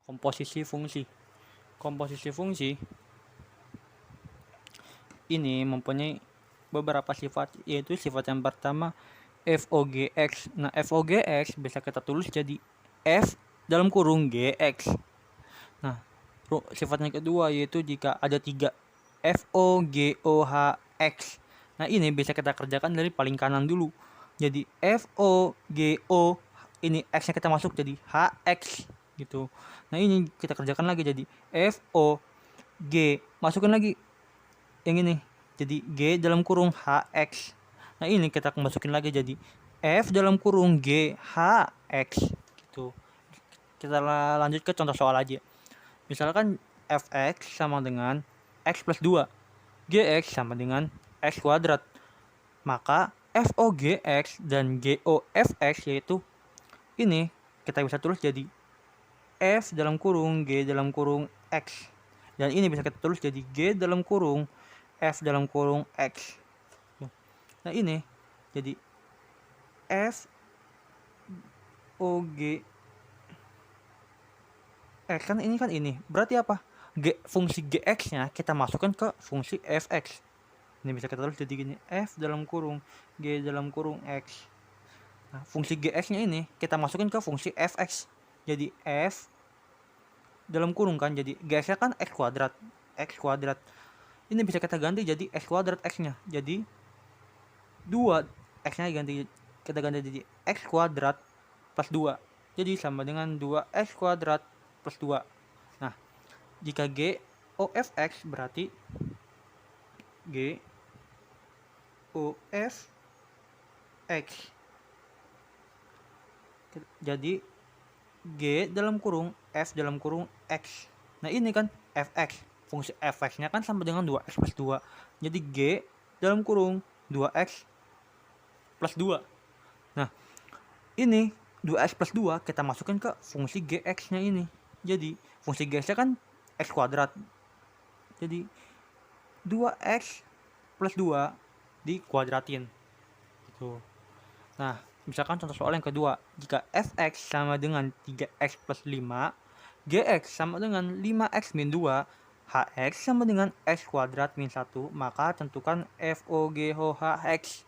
Komposisi fungsi. Komposisi fungsi ini mempunyai beberapa sifat, yaitu sifat yang pertama FOGX. Nah, FOGX bisa kita tulis jadi F dalam kurung GX. Nah, sifat yang kedua yaitu jika ada 3 FOGOHX. Nah, ini bisa kita kerjakan dari paling kanan dulu. Jadi FOGO, ini X-nya kita masuk jadi HX gitu. Nah, ini kita kerjakan lagi jadi FOG, masukkan lagi yang ini jadi G dalam kurung HX. Nah, ini kita masukin lagi jadi F dalam kurung G HX gitu. Kita lanjut ke contoh soal aja. Misalkan fx sama dengan x plus 2, gx sama dengan x kuadrat. Maka FOGX dan GOFX yaitu ini kita bisa tulis jadi F dalam kurung G dalam kurung X. Dan ini bisa kita tulis jadi G dalam kurung F dalam kurung X. Nah, ini jadi FOG X kan ini. Berarti apa? Fungsi GX-nya kita masukkan ke fungsi fx. Ini bisa kita tulis jadi gini, F dalam kurung G dalam kurung X. Nah, fungsi GX-nya ini kita masukkan ke fungsi fx. Jadi F dalam kurung kan, jadi GX-nya kan X kuadrat. X kuadrat. Ini bisa kita ganti jadi X kuadrat X-nya. Jadi 2 X-nya kita ganti jadi X kuadrat plus 2. Jadi sama dengan 2X kuadrat plus 2. Nah, jika G OFX berarti G OFX. Jadi G dalam kurung F dalam kurung X. Nah, ini kan Fx. Fungsi Fx-nya kan sama dengan 2X plus 2. Jadi G dalam kurung 2X plus 2. Nah, ini 2X plus 2 kita masukkan ke fungsi Gx-nya ini. Jadi fungsi Gx-nya kan X kuadrat. Jadi 2X plus 2 dikuadratin gitu. Nah, misalkan contoh soal yang kedua, jika fx sama dengan 3x plus 5, gx sama dengan 5x min 2, hx sama dengan x kuadrat min 1, maka tentukan FOGHX.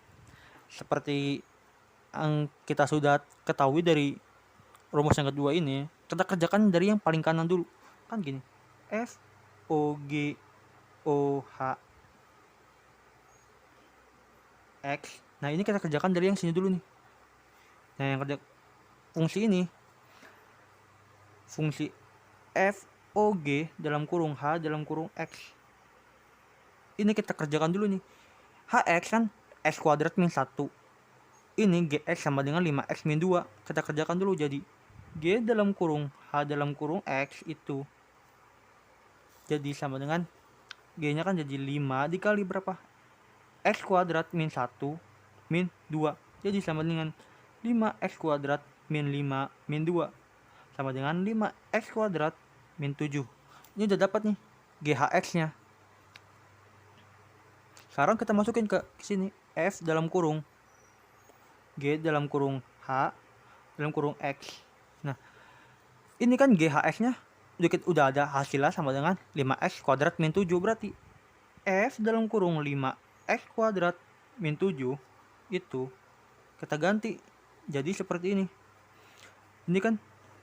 Seperti yang kita sudah ketahui dari rumus yang kedua ini, kita kerjakan dari yang paling kanan dulu. Kan gini, FOGOH X. Nah, ini kita kerjakan dari yang sini dulu nih. Nah, yang kerja fungsi ini, fungsi FOG dalam kurung H dalam kurung X. Ini kita kerjakan dulu nih. HX kan X kuadrat min 1. Ini GX sama dengan 5X min 2. Kita kerjakan dulu jadi G dalam kurung H dalam kurung X itu jadi sama dengan G-nya kan jadi 5 dikali berapa? X kuadrat min 1 min 2. Jadi sama dengan 5x kuadrat min 5 min 2 sama dengan 5x kuadrat min 7. Ini udah dapat nih GHX-nya. Sekarang kita masukin ke sini F dalam kurung G dalam kurung H dalam kurung X. Nah, ini kan GHX-nya udah ada hasilnya sama dengan 5x kuadrat min 7. Berarti F dalam kurung 5x kuadrat min 7 itu kita ganti jadi seperti ini. Ini kan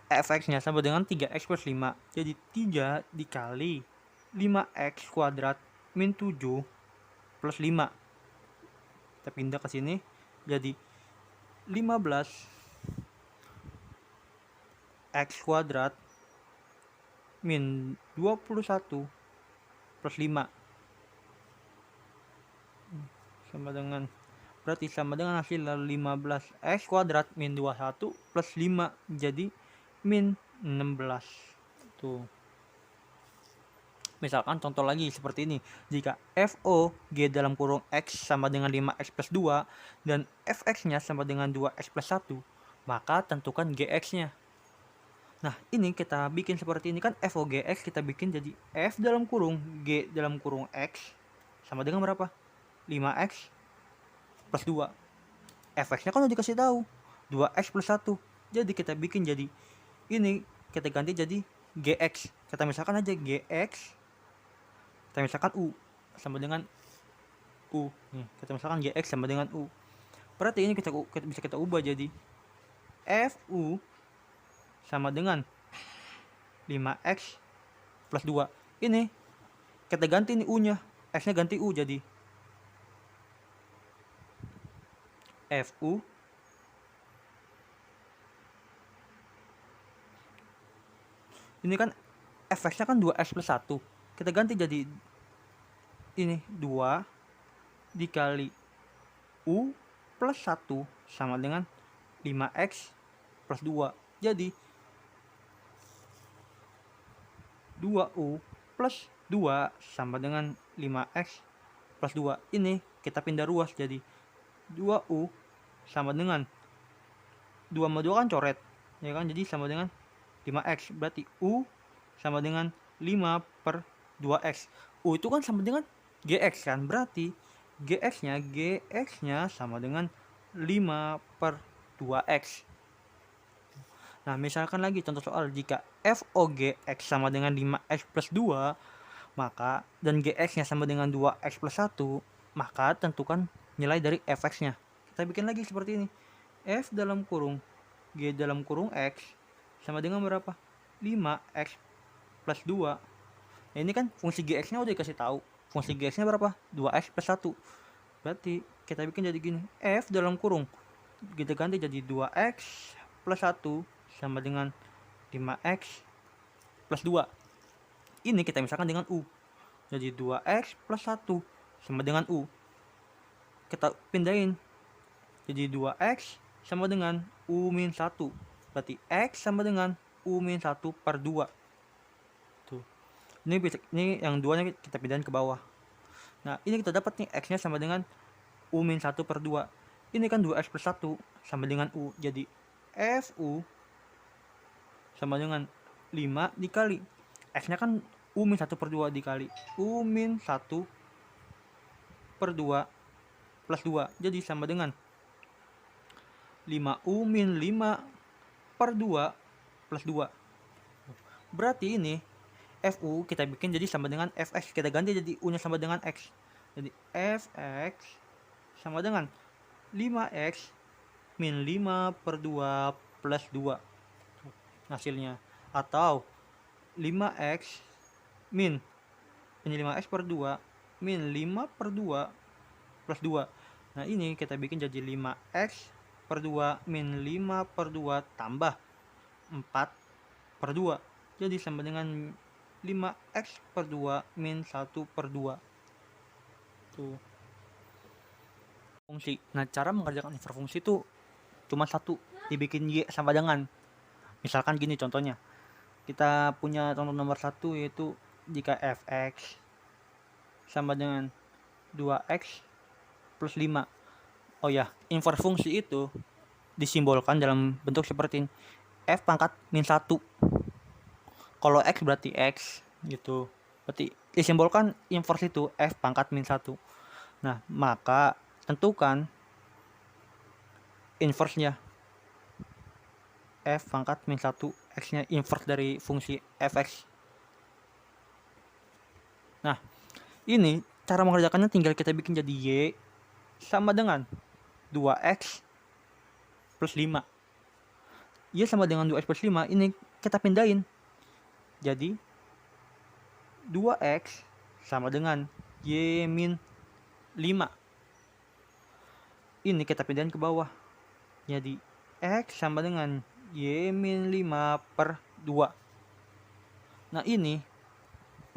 fx-nya sama dengan 3x plus 5. Jadi 3 dikali 5x kuadrat min 7 plus 5. Kita pindah ke sini jadi 15 x kuadrat min 21 plus 5 sama dengan, berarti sama dengan hasil 15x kuadrat min 21 plus 5 jadi min 16. Tuh. Misalkan contoh lagi seperti ini. Jika FOG dalam kurung X sama dengan 5X plus 2 dan Fx-nya sama dengan 2X plus 1, maka tentukan GX-nya. Nah, ini kita bikin seperti ini kan, FOGX kita bikin jadi F dalam kurung G dalam kurung X sama dengan berapa? 5X plus 2. Fx-nya kan udah dikasih tahu 2x plus 1. Jadi kita bikin jadi ini, kita ganti jadi Gx. Kita misalkan aja Gx, kita misalkan U sama dengan U. Nih, kita misalkan Gx sama dengan U. Berarti ini bisa kita ubah jadi Fu sama dengan 5x plus 2. Ini kita ganti nih U-nya. X-nya ganti U jadi Fu ini kan fx-nya kan 2x plus 1. Kita ganti jadi ini 2 dikali U plus 1 sama dengan 5x plus 2. Jadi 2U plus 2 sama dengan 5x plus 2. Ini kita pindah ruas jadi 2U sama dengan 2 sama 2 kan coret, ya kan? Jadi sama dengan 5x. Berarti U sama dengan 5 per 2x. U itu kan sama dengan Gx kan? Berarti Gx-nya sama dengan 5 per 2x. Nah, misalkan lagi contoh soal, jika f o Gx sama dengan 5x plus 2, maka dan Gx-nya sama dengan 2x plus 1, maka tentukan nilai dari fx-nya. Kita bikin lagi seperti ini. F dalam kurung G dalam kurung X sama dengan berapa? 5x plus 2. Nah, ini kan fungsi Gx-nya udah dikasih tahu. Fungsi Gx-nya berapa? 2x plus 1. Berarti kita bikin jadi gini. F dalam kurung kita ganti jadi 2x plus 1 sama dengan 5x plus 2. Ini kita misalkan dengan U. Jadi 2x plus 1 sama dengan U. Kita pindahin. Jadi 2x sama dengan U min 1. Berarti X sama dengan U min 1 per 2. Tuh. Ini yang 2-nya kita pindahin ke bawah. Nah, ini kita dapat nih X-nya sama dengan U min 1 per 2. Ini kan 2x plus 1 sama dengan U. Jadi Fu sama dengan 5 dikali X-nya kan U min 1 per 2 dikali U min 1 per 2 plus 2. Jadi sama dengan 5U min 5 per 2 plus 2. Berarti ini Fu kita bikin jadi sama dengan Fx. Kita ganti jadi U nya sama dengan X. Jadi Fx sama dengan 5x min 5 per 2 plus 2 hasilnya. Atau 5x min ini 5x per 2 min 5 per 2 plus 2. Nah, ini kita bikin jadi 5x per 2 min 5 per 2 tambah 4 per 2. Jadi sama dengan 5x per 2 min 1 per 2. Tuh. Fungsi. Nah, cara mengerjakan inverse fungsi itu cuma satu, dibikin Y sama dengan. Misalkan gini contohnya. Kita punya contoh nomor 1 yaitu jika fx sama dengan 2x plus 5. Oh ya, inverse fungsi itu disimbolkan dalam bentuk seperti ini. F pangkat min 1. Kalau X berarti X gitu. Berarti disimbolkan inverse itu F pangkat min 1. Nah, maka tentukan inverse-nya. F pangkat min 1, X-nya inverse dari fungsi fx. Nah, ini cara mengerjakannya tinggal kita bikin jadi Y sama dengan 2x plus 5. Y sama dengan 2x plus 5, ini kita pindahin. Jadi 2x sama dengan Y min 5. Ini kita pindahin ke bawah. Jadi X sama dengan Y min 5 per 2. Nah, ini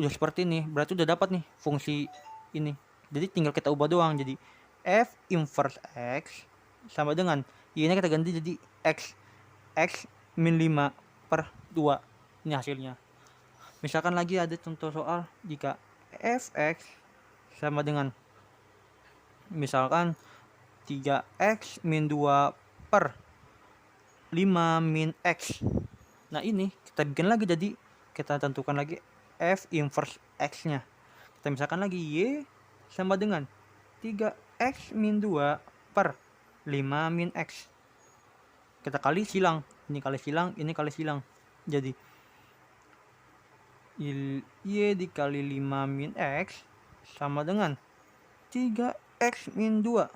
udah seperti ini. Berarti udah dapat nih fungsi ini. Jadi tinggal kita ubah doang. Jadi F inverse X sama dengan Y-nya kita ganti jadi X. X min 5 per 2. Ini hasilnya. Misalkan lagi ada contoh soal jika fx sama dengan misalkan 3x min 2 per 5 min x. Nah, ini kita bikin lagi jadi kita tentukan lagi f inverse x-nya. Kita misalkan lagi Y sama dengan 3x min 2 per 5 min x. Kita kali silang. Ini kali silang, ini kali silang. Jadi Y dikali 5 min X sama dengan 3X min 2.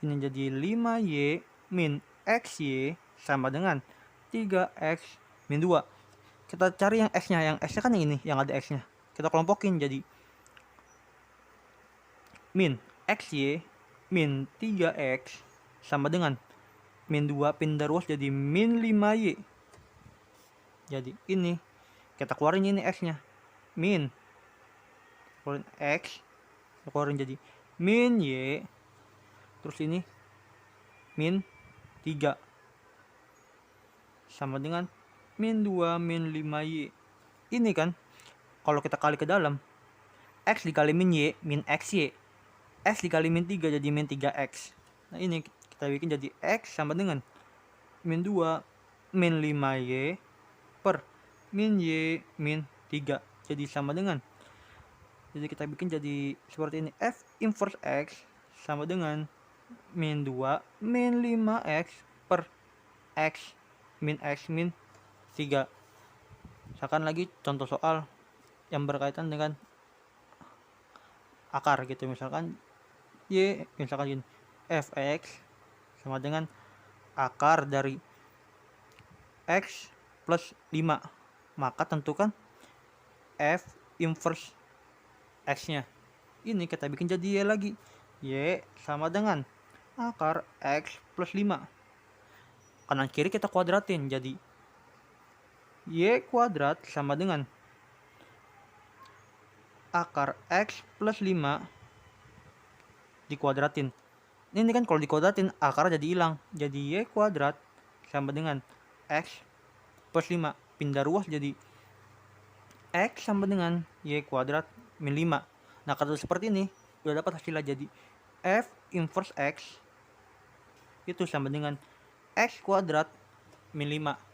Ini jadi 5Y min XY sama dengan 3X min 2. Kita cari yang X-nya. Yang X-nya kan yang ini, yang ada X-nya. Kita kelompokin jadi min XY min 3X sama dengan min 2 pindah ruas jadi min 5Y. Jadi ini kita keluarin ini X-nya. Min keluarin X, keluarin jadi min Y, terus ini min 3 sama dengan min 2 min 5Y. Ini kan kalau kita kali ke dalam, X dikali min Y min XY, X dikali min 3 jadi min 3X. Nah ini kita bikin jadi X sama dengan min 2 min 5Y per min Y min 3. Jadi sama dengan, jadi kita bikin jadi seperti ini, F inverse X sama dengan min 2 min 5X per X min 3. Misalkan lagi contoh soal yang berkaitan dengan akar gitu, misalkan Y, misalkan gini, Fx sama dengan akar dari X plus 5. Maka tentukan F inverse X-nya. Ini kita bikin jadi Y lagi. Y sama dengan akar X plus 5. Kanan kiri kita kuadratin jadi Y kuadrat sama dengan akar X plus 5 dikuadratin. Ini kan kalau dikuadratin akar jadi hilang. Jadi Y kuadrat sama dengan X plus 5. Pindah ruas jadi X sama dengan Y kuadrat min 5. Nah kalau seperti ini udah dapat hasilnya, jadi F inverse X itu sama dengan X kuadrat min 5.